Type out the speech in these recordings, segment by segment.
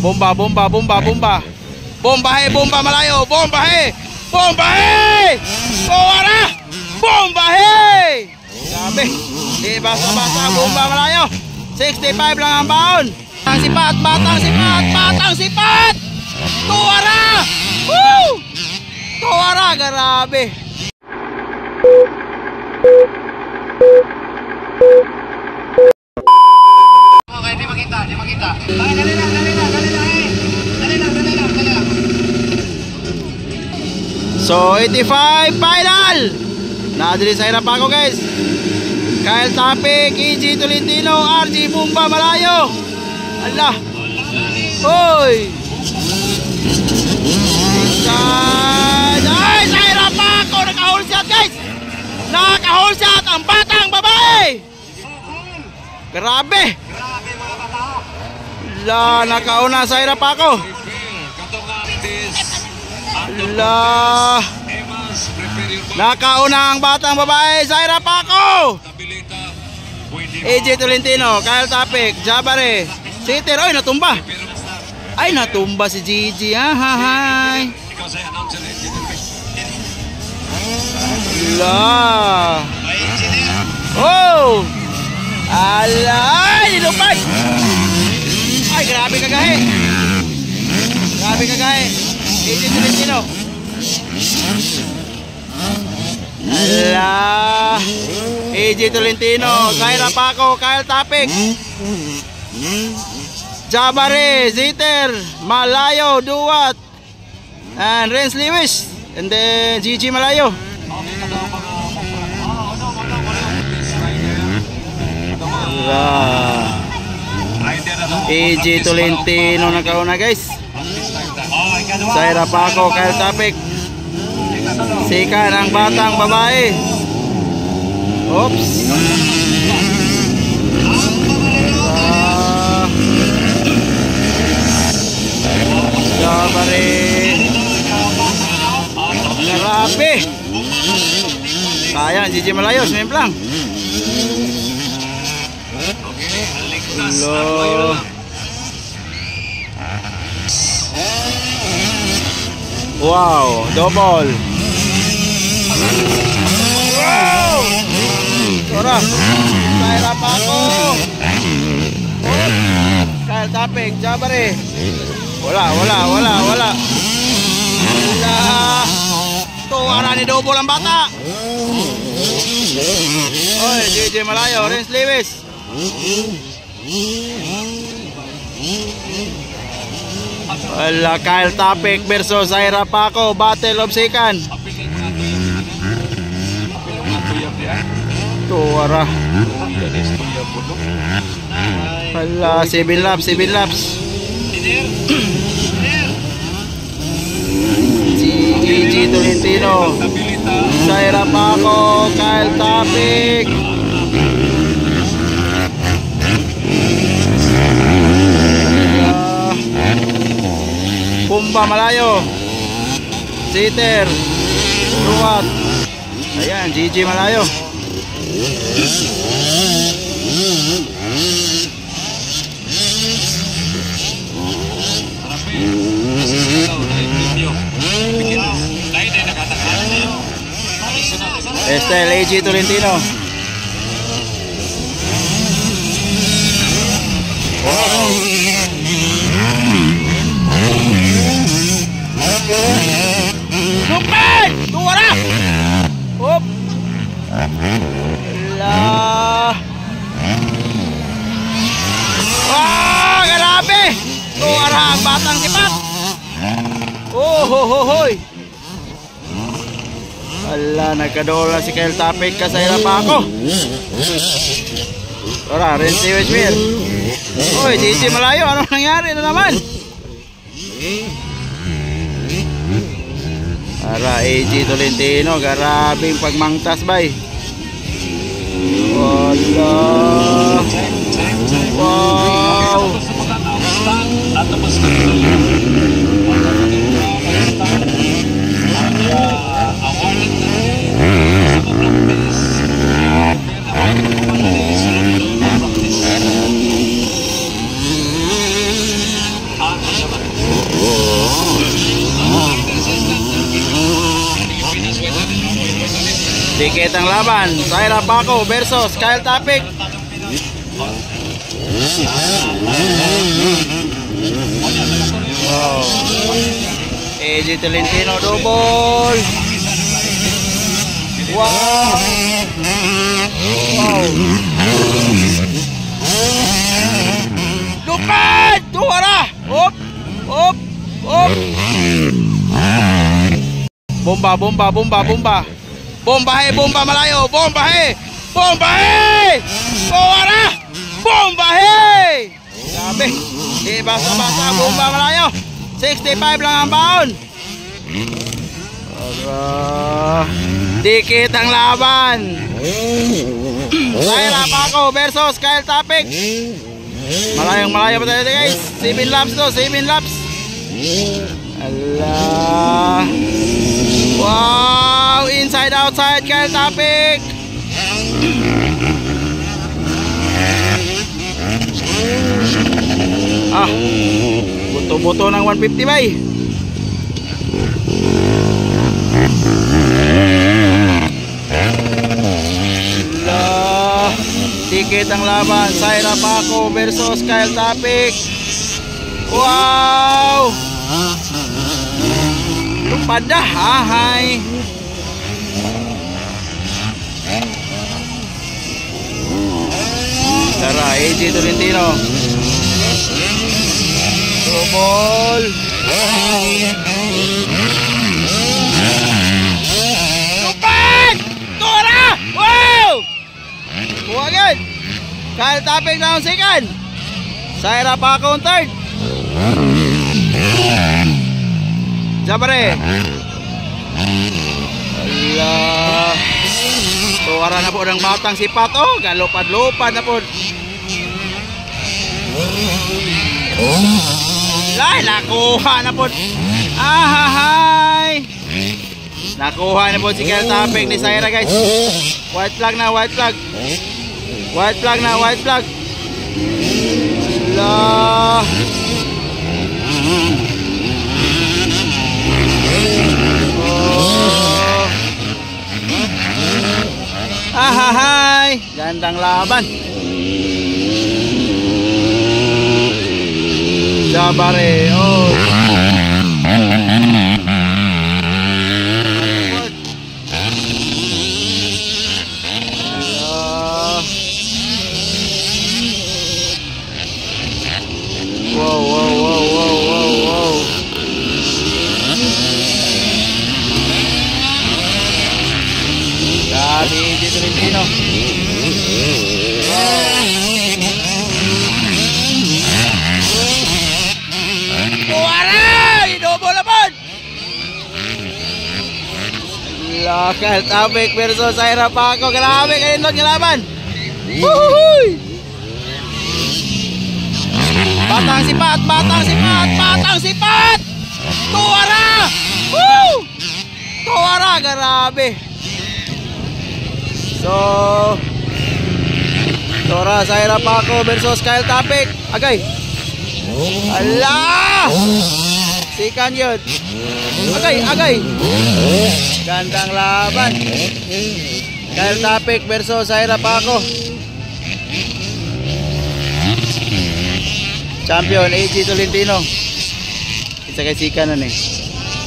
Bomba, bomba, bomba, bomba. Bomba he, bomba malayo. Bomba he. Bomba he. Tuwara. Bomba he. Grabe. Di basa-basa. Bomba malayo. 65 lang ang baon. Batang sipat, batang sipat, batang sipat. Tuwara. Woo! Tuwara, grabe. Okay, di makita, di makita. Ay, dali lang, dali lang, dali lang, eh. Dali lang, dali lang, dali lang. So 85 final. Nadali sa hirap ako guys. Kyle Tapik, EG Tolentino, RG Bomba malayo. Allah. Hoy. Ay, sa hirap ako. Naka-hold shot guys. Naka-hold shot ang batang babae. Grabe. Grabe mga bata. La, nakauna sa hirap ako. La, nakauna ang batang babae sa hirap ako. AJ Tolentino, Kyle Tapik, Jabare, Sitter. Oy, natumba. Ay, natumba si Gigi. Hi. La. Oh. Alay, nilupay. Ay, grabe kagahe. Grabe kagahe. AJ Tolentino. Ala. AJ Tolentino, Zaira Paco, Kyle Tapik, Jabare, Ziter, Malayo, Duwat, and Renz Lewis, and then Gigi Malayo. Ala. AJ Tolentino nakauna guys. Zaira Paco, Kyle Tapik. Sika ng batang babae. Oops. Jabare. Grabe. Sayang, Gigi Malayo, semimplang. Hello. Wow, double. Wow! Tora. Zaira Paco. Kyle Tapik, Jabare. Wala. Wala. Tuwara ni double ang bata. Oy, Gigi Malayo, Renz Lewis. Wala, Kyle Tapik versus Zaira Paco, Battle of Sikan. Tuwara. Wala, 7 laps. Gigi Tolentino, Zaira Paco, Kyle Tapik. Bomba malayo. Sitter, Duwat. Ayan, Gigi Malayo. Estel AG Tolentino. Lupit! Tuwara! Hop! La! Wah! Grabe! Tuwara ang batang sipat! Oh, hoy! Ala, nagkadola si Kyle Tapik ka sa hirap ako. Tora, Renz Lewis Will. Oy, Gigi Malayo, ano nangyari na naman? Para AG Tolentino, garabing pagmangtas bay. Wala. Wow. Dikit ang laban. Zaira Paco versus Kyle Topic. Wow. AJ Tolentino double. Wow. Wow. Lupad! Tuwara! Op! Op! Op! Bomba, bomba, bomba, bomba. Bomba he, bomba malayo. Bomba he! Bomba he! Tuwara! Bomba he! Grabe. Di basa-basa, bomba malayo. 65 lang ang baon. Dikit ang laban. Zaira Paco versus Kyle Topic. Malayong malayo pa tayo guys. 7 laps to, 7 laps. Allah. Wow, inside outside Kyle Topic. Ah, buto-buto ng 150 bay. Dikit ang laban. Zaira Paco versus Kyle Topic. Wow! Lupad dah. Ahay. Tara, AJ Tolentino. Double. Lupad! Tora! Wow! Buwagan! Kyle Topic na ang second. Zaira Paco ang third. Jabare. Allah. Tuwara na po ng batang si Pat. Oh, galupad-lupad na po. Lai, nakuha na po. Ahahay. Nakuha na po si Kyle Topic ni Zaira guys. White flag na, white flag. White flag na, white flag. Allah. Oh. Ahahay. Gandang laban. Jabare. Oh. Wow, wow, wow, wow, wow, wow. Grabe, AJ Tolentino. Tuwara! Inobo naman! Kyle Topic versus Zaira Paco. Grabe, kanindot ng laban. Woohoo! Batang sipat, batang sipat, batang sipat. Tuwara! Woo! Tuwara, grabe. So, Tora, Zaira Paco versus Kyle Topic. Agay. Allah! Sikan yun. Agay, agay. Gandang laban. Kyle Topic versus Zaira Paco. Champion AJ Tolentino. Isa kay sika na ni.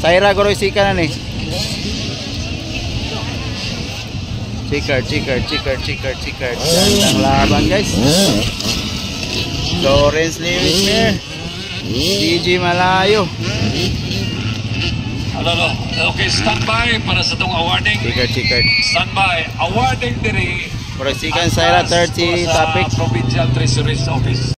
Zaira goroy sika na ni. Chikard. Gandang laban guys. Lawrence Lewis Mir. DJ Malayo. Hello. Okay, standby para sa itong awarding. Chikard. Standby. Awarding diri. Para sikan Zaira 30 Topic. Provincial Treasury's Office.